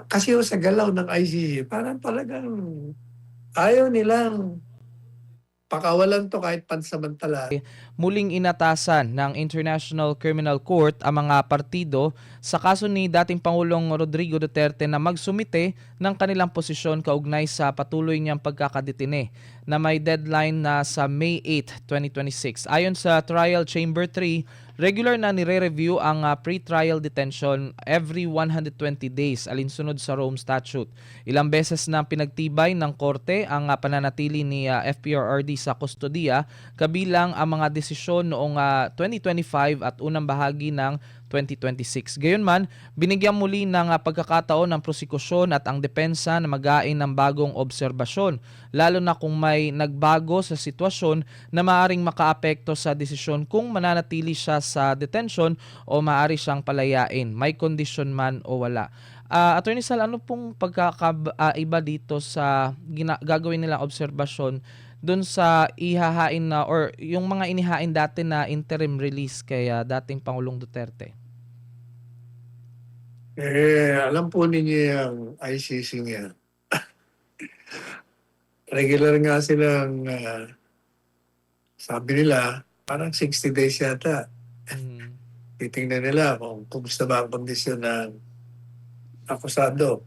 Kasi sa galaw ng ICC, parang talagang ayaw nilang pakawalan to kahit pansamantala. Muling inatasan ng International Criminal Court ang mga partido sa kaso ni dating Pangulong Rodrigo Duterte na magsumite ng kanilang posisyon kaugnay sa patuloy niyang pagkakadetine na may deadline na sa May 8, 2026. Ayon sa Trial Chamber 3, regular na nire-review ang pre-trial detention every 120 days alinsunod sa Rome Statute. Ilang beses na pinagtibay ng korte ang pananatili ni FPRRD sa kustodiya kabilang ang mga desisyon noong 2025 at unang bahagi ng 2026. Gayunman, binigyan muli ng pagkakataon ng prosekusyon at ang depensa na mag-ain ng bagong obserbasyon, lalo na kung may nagbago sa sitwasyon na maaring makaapekto sa desisyon kung mananatili siya sa detention o maaari siyang palayain, may kondisyon man o wala. Attorney Sal, ano pong pagkakaiba dito sa gagawin nilang obserbasyon dun sa ihahain na or yung mga inihain dati na interim release kay dating Pangulong Duterte? Alam po ninyo yung ICC niya. Regular nga silang, sabi nila, parang 60 days yata. Mm. Titingnan nila kung kumusta ba ang kondisyon ng akusado.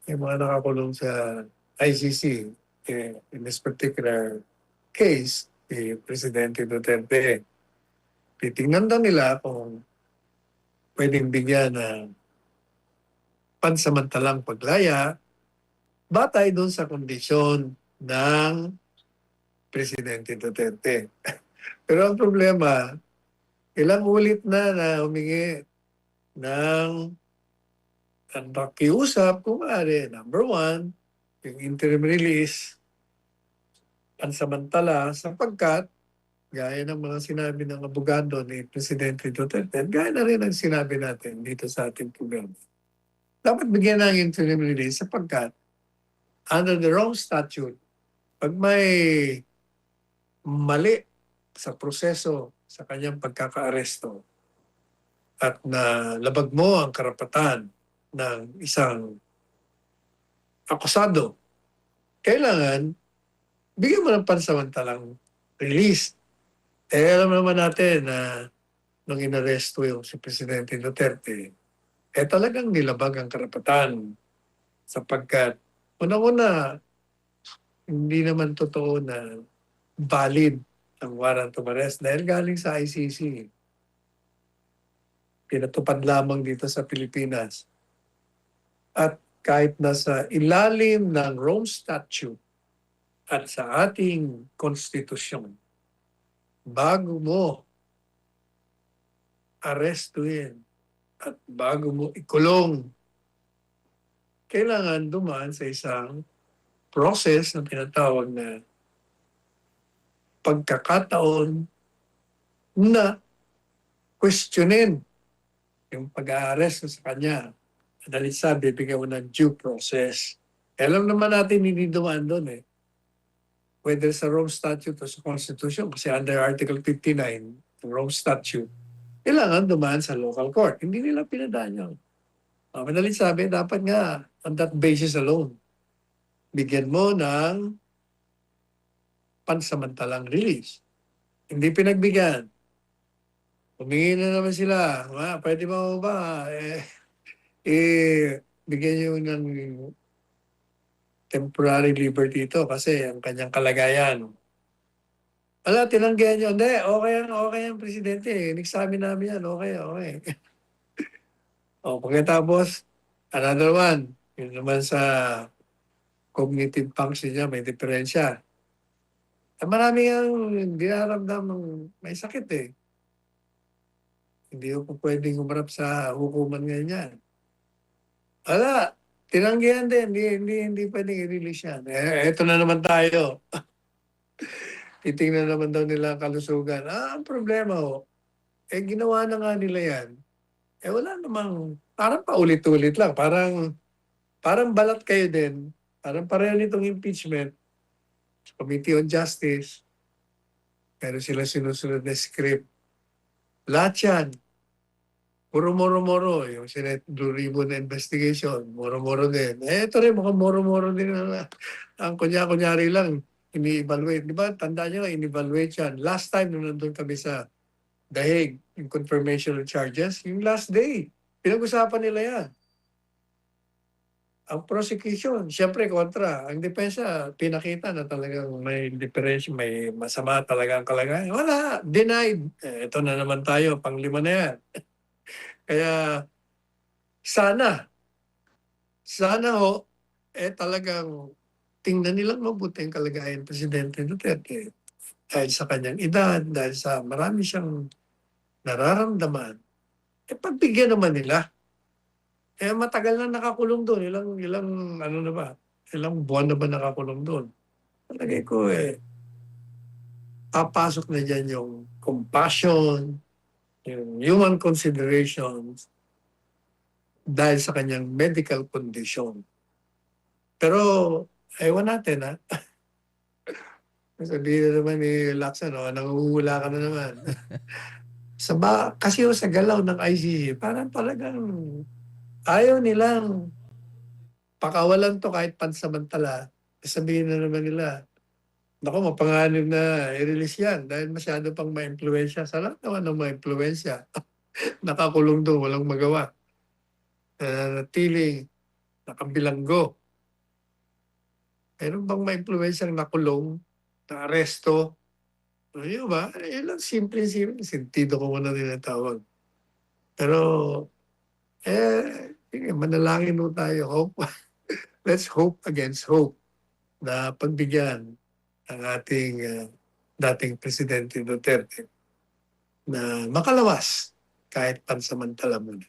Yung mga nakakulong sa ICC, in this particular case, si Presidente Duterte, titingnan daw nila kung pwedeng bigyan ng pansamantalang paglaya batay doon sa kondisyon ng Presidente Duterte. Pero ang problema, ilang ulit na humingi ng ang pakiusap kung maaari. Number one, yung interim release, pansamantala sapagkat gaya ng mga sinabi ng abogado ni Presidente Duterte, at gaya na rin ang sinabi natin dito sa ating programa. Dapat bigyan ng interim release sapagkat under the Rome Statute, pag may mali sa proseso sa kanyang pagkakaaresto at na labag mo ang karapatan ng isang akusado, kailangan bigyan mo ng pansamantalang release. Alam naman natin na nung inaresto yung si Presidente Duterte, talagang nilabag ang karapatan sapagkat una-una, hindi naman totoo na valid ang warrant of arrest dahil galing sa ICC. Pinatupad lamang dito sa Pilipinas. At kahit nasa ilalim ng Rome Statute at sa ating konstitusyon, bago mo arestuhin at bago mo ikulong, kailangan dumaan sa isang process na tinatawag na pagkakataon na questionin yung pag-aaresto sa kanya. Dahil sabi, bigyan mo ng due process. Alam naman natin hindi dumaan doon whether sa Rome Statute o sa Constitution, kasi under Article 59 ng Rome Statute, kailangan dumaan sa local court. Hindi nila pinadaan yun. Madaling sabi, dapat nga, on that basis alone, bigyan mo ng pansamantalang release. Hindi pinagbigyan. Humingi na naman sila, pwede ba, bigyan nyo ng temporary liberty ito kasi ang kanyang kalagayan. Tinanggihan nyo. Hindi, okay ang presidente. Nagsabi namin yan, okay. Pagkatapos, another one. Yun naman sa cognitive function niya, may diferensya. Marami ang dinaramdam ng may sakit Hindi ko pwedeng humarap sa hukuman ngayon yan. Tinanggihan din. Hindi pwedeng i-release yan. Eto na naman tayo. Titingnan naman daw nila ang kalusugan. Ang problema ginawa na nga nila yan. Wala namang, parang paulit-ulit lang. Parang balat kayo din. Parang pareho nitong impeachment. Committee on Justice. Pero sila sinusunod na script. Lahat yan. puro moro-moro. Yung Senate Blue Ribbon investigation, moro-moro din. Ito rin, mukhang moro-moro din. Ang kunya-kunyari lang, ini-evaluate. Di ba, tandaan nyo, in-evaluate yan. Last time nung nandun kami sa Dahig, yung confirmation of charges, yung last day, pinag-usapan nila yan. Ang prosecution, siyempre kontra. Ang depensa, pinakita na talagang may difference, may masama talaga ang kalagayan. Wala, denied. Ito na naman tayo, panglima na yan. Kaya sana ho, talagang tingnan nilang mabuti ang kalagayan ng Presidente Duterte. Dahil sa kanyang edad, dahil sa marami siyang nararamdaman, pagbigyan naman nila. Matagal na nakakulong doon. Ilang ano na ba? Ilang buwan na ba nakakulong doon? Palagay ko papasok na dyan yung compassion, yung human considerations dahil sa kanyang medical condition. Pero, ewan natin ha. Sabihin na naman ni Lacson, nanguhula ka na naman. Kasi sa galaw ng ICC, parang talagang ayaw nilang pakawalan to kahit pansamantala. Sabihin na naman nila, naku, mapanganib na i-release yan dahil masyado pang ma-impluensya. Sa lahat naman ng ma-impluensya, nakakulong doon, walang magawa. Nananatiling nakabilanggo. Meron bang ma-impluensyang nakulong, na-aresto? Yun ba? Yun lang, simple. Sentido ko muna tinatawag. Pero, manalangin mo tayo. Hope. Let's hope against hope na pagbigyan ang ating dating Presidente Duterte na makalawas kahit pansamantala muna.